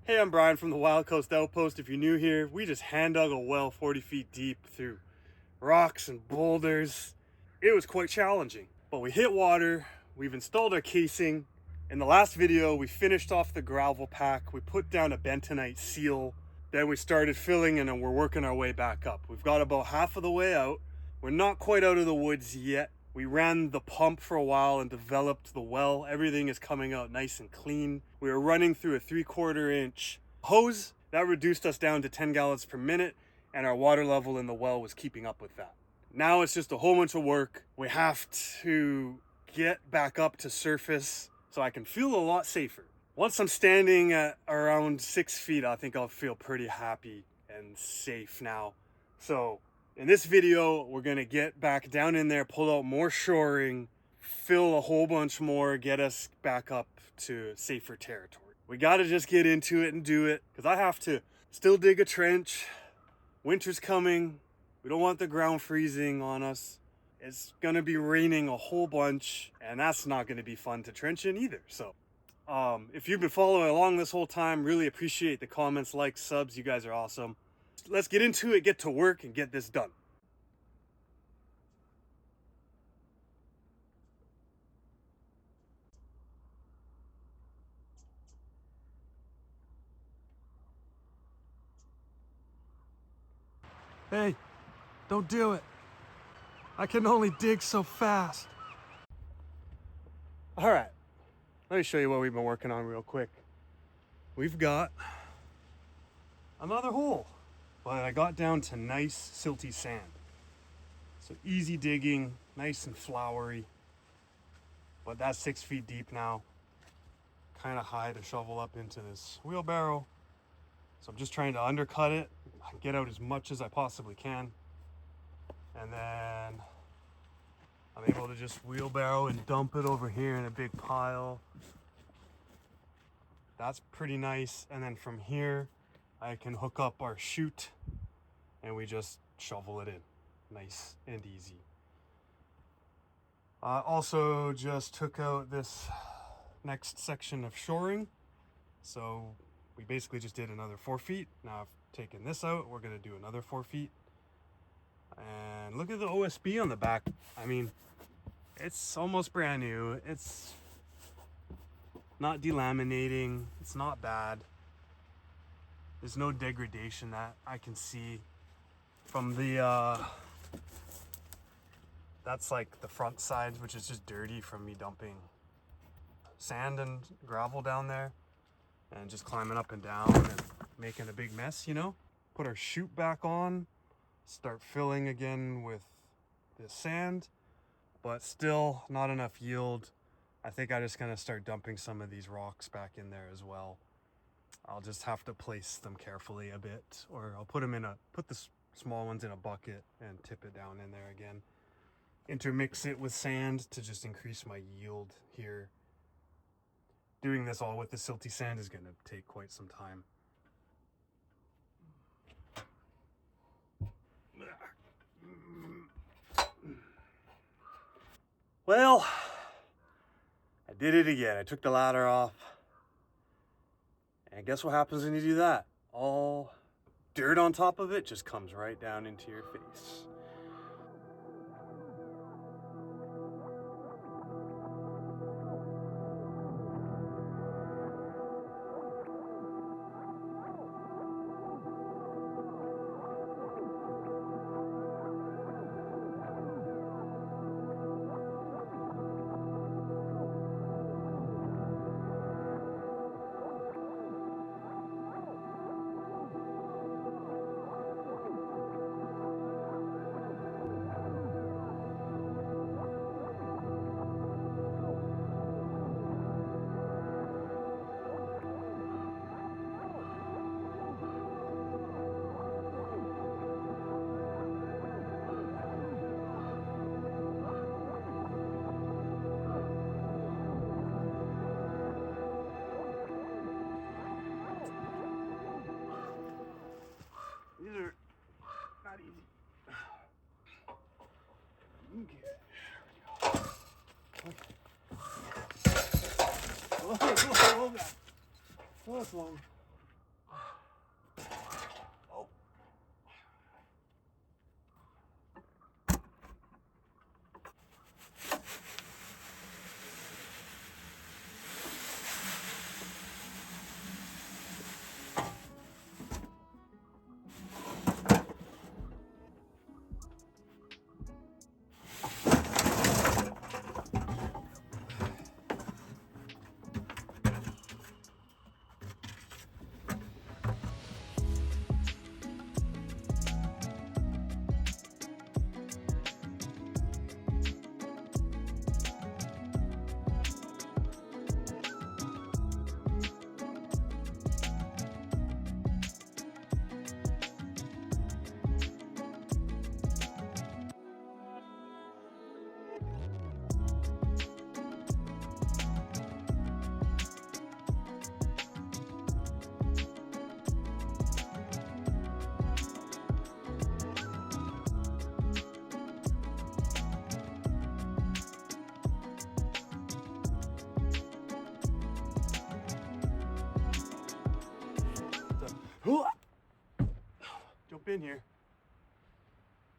Hey, I'm Brian from the Wild Coast Outpost. If you're new here, we just hand dug a well 40 feet deep through rocks and boulders. It was quite challenging, but we hit water, we've installed our casing. In the last video, we finished off the gravel pack, we put down a bentonite seal, then we started filling and we're working our way back up. We've got about half of the way out. We're not quite out of the woods yet. We ran the pump for a while and developed the well. Everything is coming out nice and clean. We were running through a 3/4 inch hose. That reduced us down to 10 gallons per minute, and our water level in the well was keeping up with that. Now it's just a whole bunch of work. We have to get back up to surface so I can feel a lot safer. Once I'm standing at around 6 feet, I think I'll feel pretty happy and safe now. So in this video, we're gonna get back down in there, pull out more shoring, fill a whole bunch more, get us back up to safer territory. We gotta just get into it and do it, because I have to still dig a trench. Winter's coming. We don't want the ground freezing on us. It's gonna be raining a whole bunch, and that's not gonna be fun to trench in either. So if you've been following along this whole time, really appreciate the comments, likes, subs. You guys are awesome. Let's get into it, get to work, and get this done. Hey, don't do it. I can only dig so fast. All right, let me show you what we've been working on real quick. We've got another hole, but I got down to nice silty sand. So easy digging, nice and flowery, but that's 6 feet deep now. Kind of high to shovel up into this wheelbarrow. So I'm just trying to undercut it, get out as much as I possibly can. And then I'm able to just wheelbarrow and dump it over here in a big pile. That's pretty nice. And then from here, I can hook up our chute and we just shovel it in. Nice and easy. I also just took out this next section of shoring. So we basically just did another 4 feet. Now I've taken this out, we're gonna do another 4 feet. And look at the OSB on the back. I mean, it's almost brand new. It's not delaminating, it's not bad. There's no degradation that I can see from the, that's like the front side, which is just dirty from me dumping sand and gravel down there and just climbing up and down and making a big mess, you know? Put our chute back on, start filling again with the sand, but still not enough yield. I think I'm just gonna start dumping some of these rocks back in there as well. I'll just have to place them carefully a bit, or I'll put the small ones in a bucket and tip it down in there again. Intermix it with sand to just increase my yield here. Doing this all with the silty sand is gonna take quite some time. Well, I did it again. I took the ladder off. And guess what happens when you do that? All dirt on top of it just comes right down into your face. These are not easy. Okay, there we go. Okay. Oh, that. Oh, that's long. Oh. Jump in here.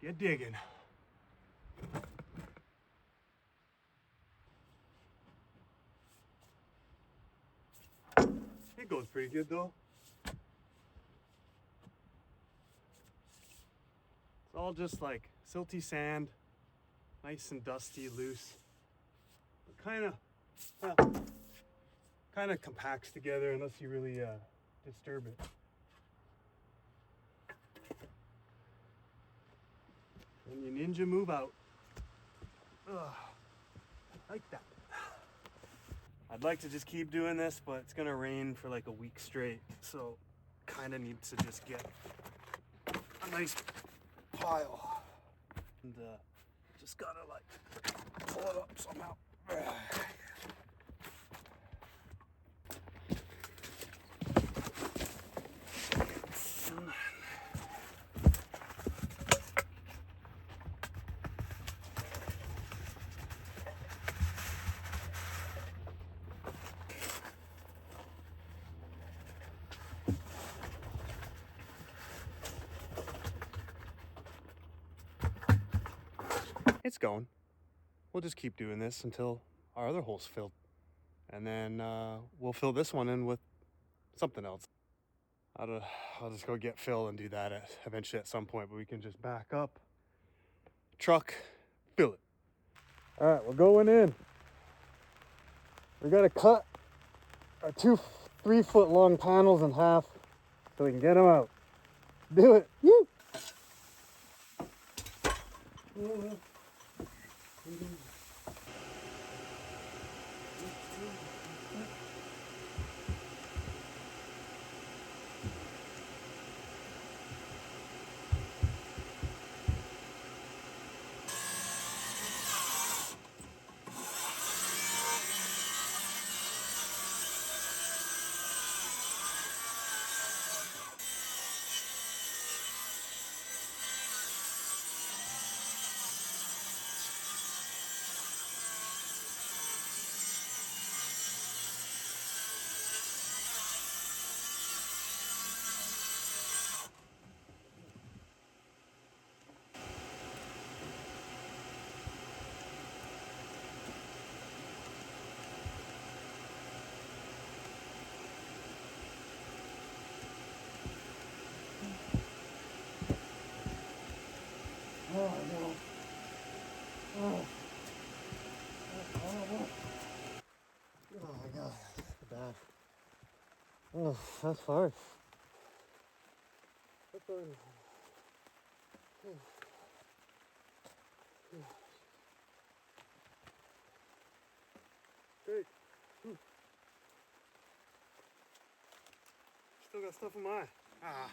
Get digging. It goes pretty good though. It's all just like silty sand, nice and dusty, loose. Kind of compacts together unless you really disturb it. And you ninja move out. Ugh, like that. I'd like to just keep doing this, but it's gonna rain for like a week straight, so kind of need to just get a nice pile, and just gotta like pull it up somehow. It's going. We'll just keep doing this until our other hole's filled. And then we'll fill this one in with something else. I'll just go get Phil and do that eventually at some point, but we can just back up, truck, fill it. All right, we're going in. We gotta cut our 2 3-foot long panels in half so we can get them out. Do it. Woo! Oh no. Oh. That's horrible. Oh my god, that's bad. Oh, that's hard. That's hard. Great. Still got stuff in my eye. Ah.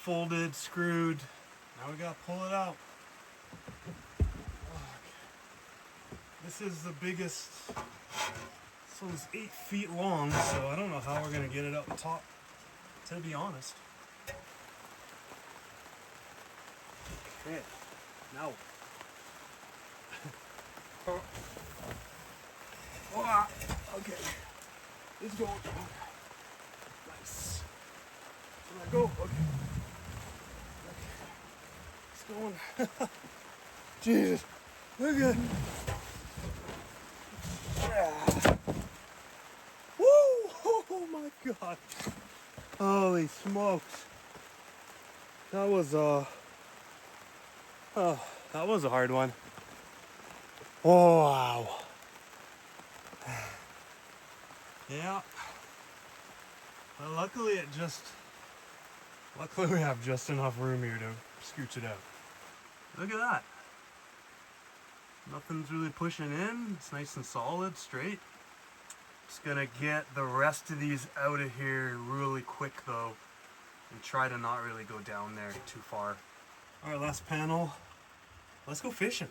folded, screwed. Now we gotta pull it out. This is the biggest. This one's 8 feet long, so I don't know how we're gonna get it out the top, to be honest. Okay, now. Okay, let's go. Nice. There I go. Okay. It's going. Jesus. Look at it. Yeah. Woo! Oh my God. Holy smokes. That was that was a hard one. Oh wow. Yeah. Well, luckily we have just enough room here to scooch it out. Look at that. Nothing's really pushing in. It's nice and solid, straight. Just gonna get the rest of these out of here really quick though, and try to not really go down there too far. All right, last panel. Let's go fishing.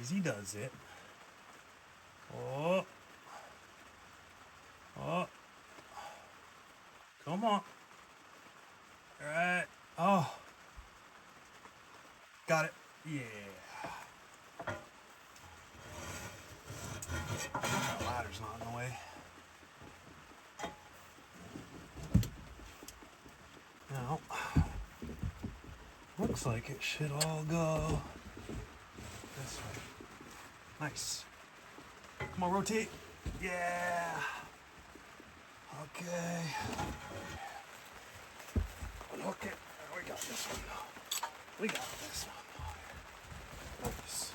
Easy does it. Oh. Oh. Come on. All right. Oh. Got it. Yeah. That ladder's not in the way. Now, looks like it should all go this way. Nice. Come on, rotate. Yeah. Okay. Unhook it. We got this one now. We got this one. Nice.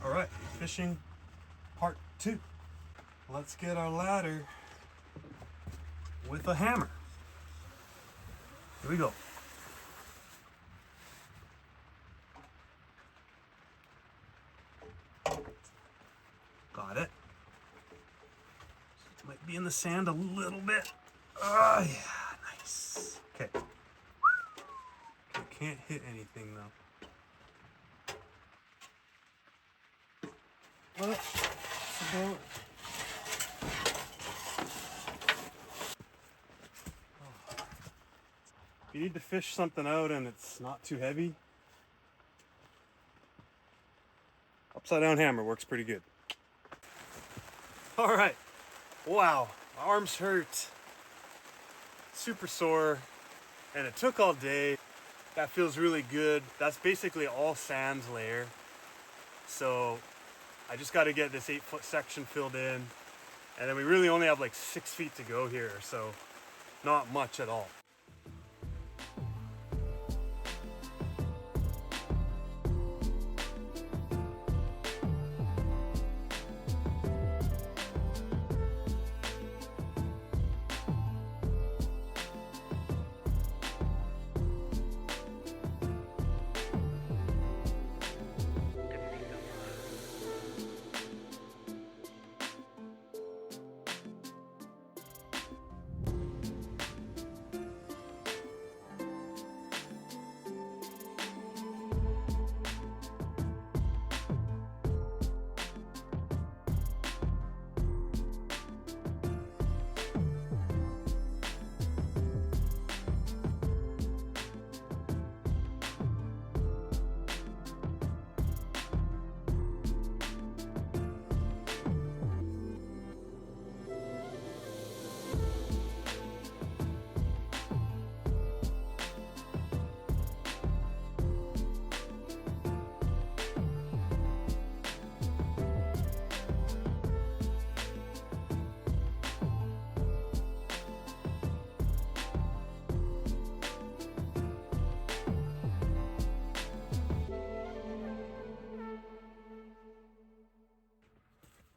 All right, fishing part 2. Let's get our ladder with a hammer. Here we go. Got it. Might be in the sand a little bit. Oh yeah, nice. Okay. Can't hit anything though. Well, about. If you need to fish something out and it's not too heavy, upside down hammer works pretty good. All right. Wow, my arms hurt. Super sore, and it took all day. That feels really good. That's basically all sands layer. So I just got to get this 8-foot section filled in, and then we really only have like 6 feet to go here, so not much at all.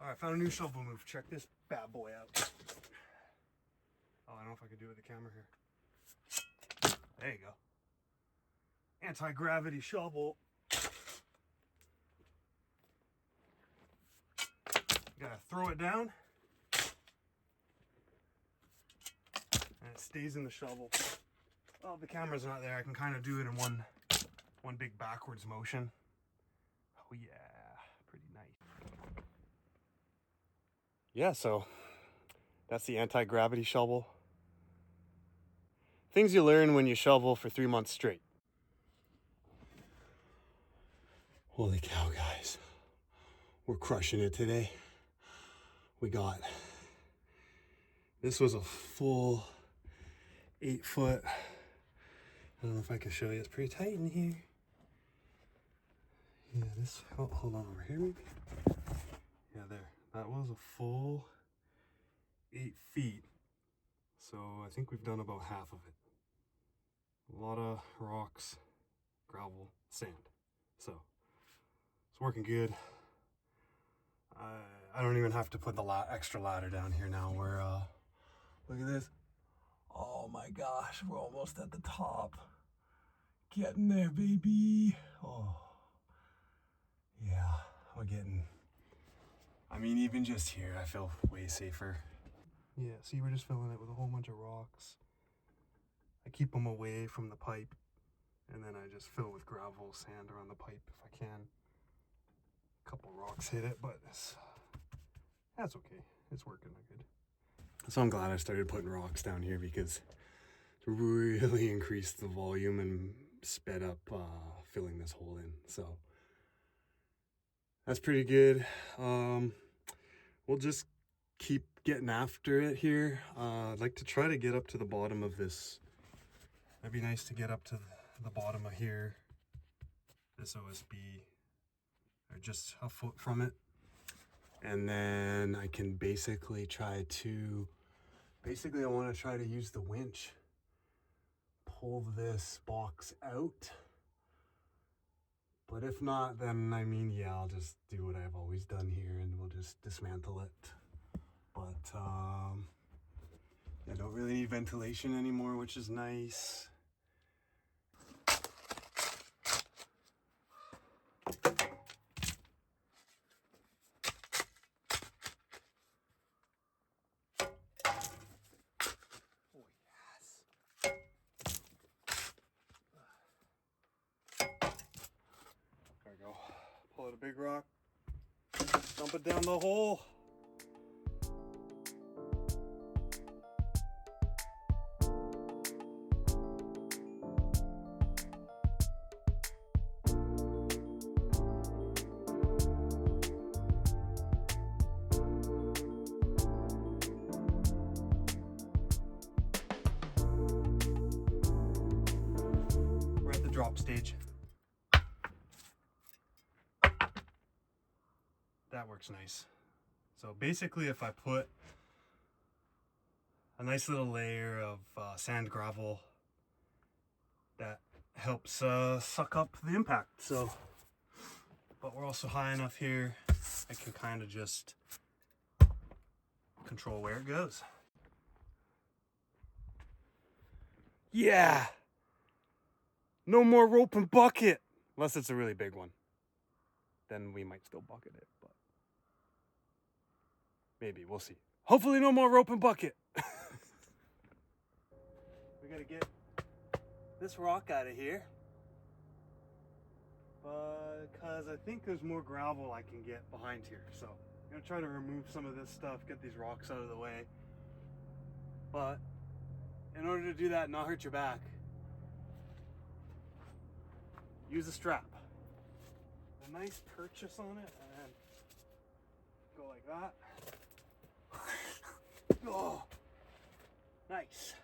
All right, found a new shovel move. Check this bad boy out. Oh, I don't know if I can do it with the camera here. There you go. anti-gravity shovel. Gotta throw it down and it stays in the shovel. Well, the camera's not there. I can kind of do it in one big backwards motion. Oh yeah, pretty nice. Yeah, so that's the anti-gravity shovel. Things you learn when you shovel for 3 months straight. Holy cow, guys. We're crushing it today. This was a full 8 foot. I don't know if I can show you. It's pretty tight in here. Yeah, hold on over here maybe. Yeah, there. That was a full 8 feet. So I think we've done about half of it. A lot of rocks, gravel, sand. So it's working good. I don't even have to put the extra ladder down here now. Look at this. Oh my gosh, we're almost at the top. Getting there, baby. Oh, yeah, even just here, I feel way safer. Yeah, see, we're just filling it with a whole bunch of rocks. I keep them away from the pipe, and then I just fill with gravel, sand around the pipe if I can. A couple rocks hit it, but that's okay. It's working good. So I'm glad I started putting rocks down here because it's really increased the volume and sped up filling this hole in. So that's pretty good. We'll just keep getting after it here. I'd like to try to get up to the bottom of this. That'd be nice to get up to the bottom of here, this OSB, or just a foot from it. And then I can basically I want to try to use the winch, pull this box out. But if not, then yeah, I'll just do what I've always done here and we'll just dismantle it. But I don't really need ventilation anymore, which is nice. Oh yes. There we go. Pull out a big rock, dump it down the hole. We're at the drop stage. That works nice. So basically, if I put a nice little layer of sand gravel, that helps suck up the impact. So, but we're also high enough here, I can kind of just control where it goes. Yeah! No more rope and bucket! Unless it's a really big one. Then we might still bucket it, but maybe, we'll see. Hopefully no more rope and bucket. We gotta get this rock out of here, because I think there's more gravel I can get behind here. So I'm gonna try to remove some of this stuff, get these rocks out of the way. But in order to do that and not hurt your back, use a strap. A nice purchase on it, and then go like that. Oh, nice.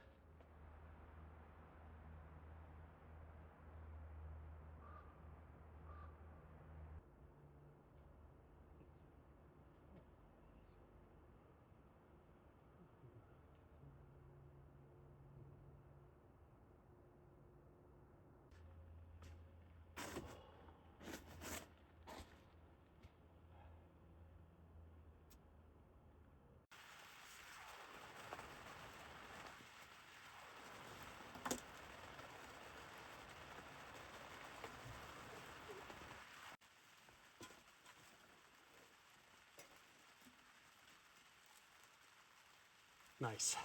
Nice.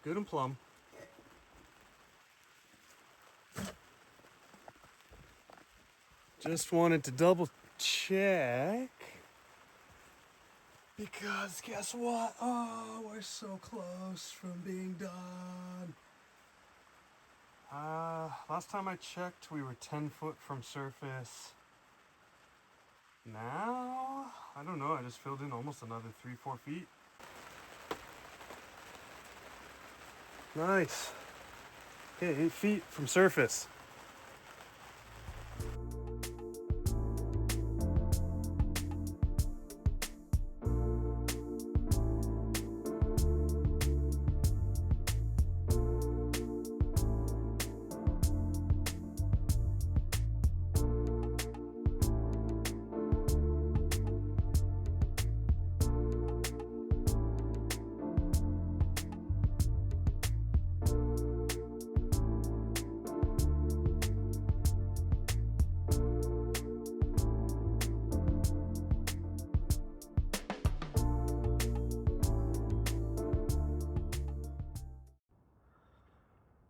Good and plumb. Just wanted to double check. Because guess what? Oh, we're so close from being done. Last time I checked, we were 10 foot from surface. Now, I don't know, I just filled in almost another 3-4 feet. Nice. Okay, 8 feet from surface.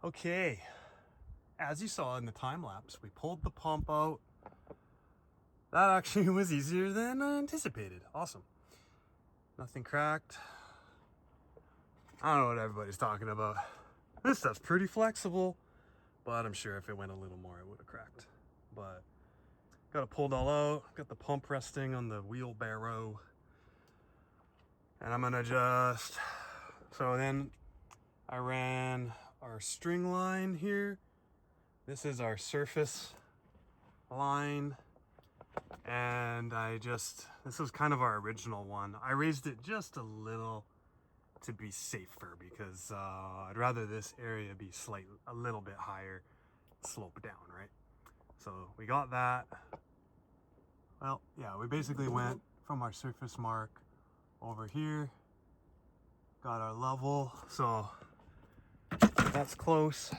Okay, as you saw in the time lapse, we pulled the pump out. That actually was easier than anticipated. Awesome. Nothing cracked. I don't know what everybody's talking about. This stuff's pretty flexible, but I'm sure if it went a little more, it would have cracked. But got it pulled all out. Got the pump resting on the wheelbarrow. And I'm gonna just, so then I ran our string line here. This is our surface line. And this was kind of our original one. I raised it just a little to be safer because I'd rather this area be a little bit higher, slope down, right? So we got that. Well, yeah, we basically went from our surface mark over here, got our level, so that's close.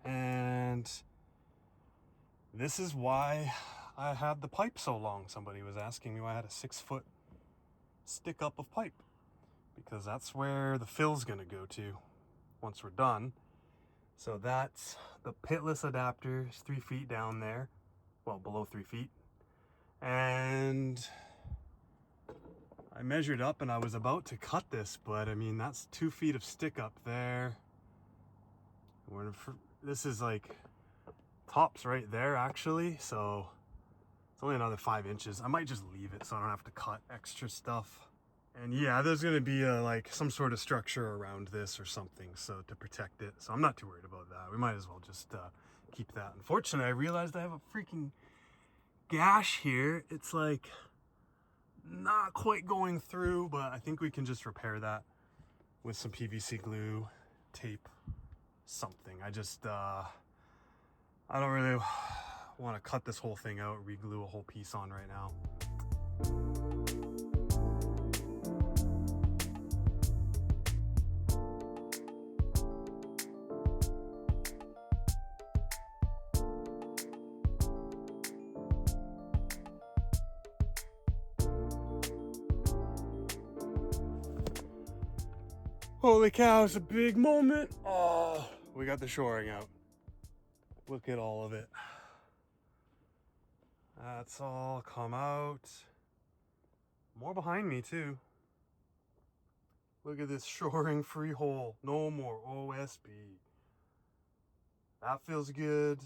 And this is why I had the pipe so long. Somebody was asking me why I had a 6-foot stick up of pipe, because that's where the fill's gonna go to once we're done. So that's the pitless adapter, is 3 feet down there, well, below 3 feet. And I measured up and I was about to cut this, but I mean, that's 2 feet of stick up there. This is like tops right there actually, so it's only another 5 inches. I might just leave it so I don't have to cut extra stuff. And yeah, there's gonna be like some sort of structure around this or something, so to protect it. So I'm not too worried about that. We might as well just keep that. Unfortunately, I realized I have a freaking gash here. It's like not quite going through, but I think we can just repair that with some PVC glue, tape, something. I don't really want to cut this whole thing out, re-glue a whole piece on right now. Holy cow, it's a big moment. Oh, we got the shoring out. Look at all of it. That's all come out. More behind me too. Look at this shoring free hole. No more OSB. That feels good.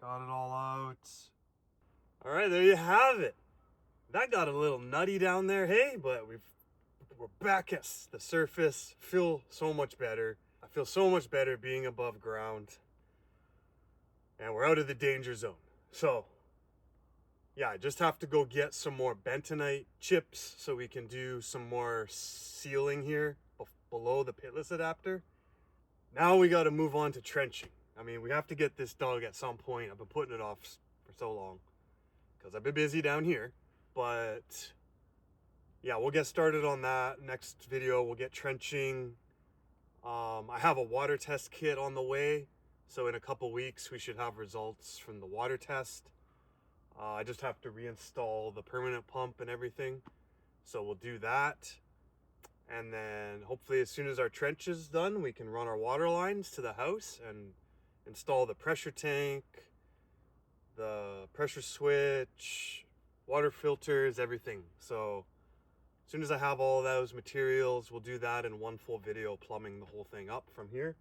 Got it all out. All right, there you have it. That got a little nutty down there, hey, but we're back at the surface. Feel so much better. I feel so much better being above ground. And we're out of the danger zone. So, yeah, I just have to go get some more bentonite chips so we can do some more sealing here below the pitless adapter. Now we got to move on to trenching. I mean, we have to get this dug at some point. I've been putting it off for so long because I've been busy down here. But yeah, we'll get started on that. Next video, we'll get trenching. I have a water test kit on the way. So in a couple weeks, we should have results from the water test. I just have to reinstall the permanent pump and everything. So we'll do that. And then hopefully as soon as our trench is done, we can run our water lines to the house and install the pressure tank, the pressure switch, water filters, everything. So as soon as I have all those materials, we'll do that in one full video, plumbing the whole thing up from here.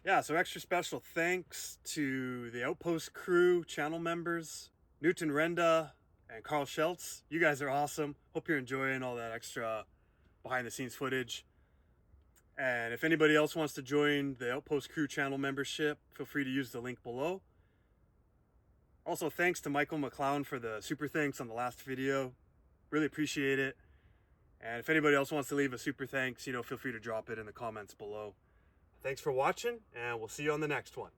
Yeah, so extra special thanks to the Outpost crew, channel members, Newton Renda and Carl Schultz. You guys are awesome. Hope you're enjoying all that extra behind the scenes footage. And if anybody else wants to join the Outpost crew channel membership, feel free to use the link below. Also, thanks to Michael McLeod for the super thanks on the last video. Really appreciate it. And if anybody else wants to leave a super thanks, feel free to drop it in the comments below. Thanks for watching, and we'll see you on the next one.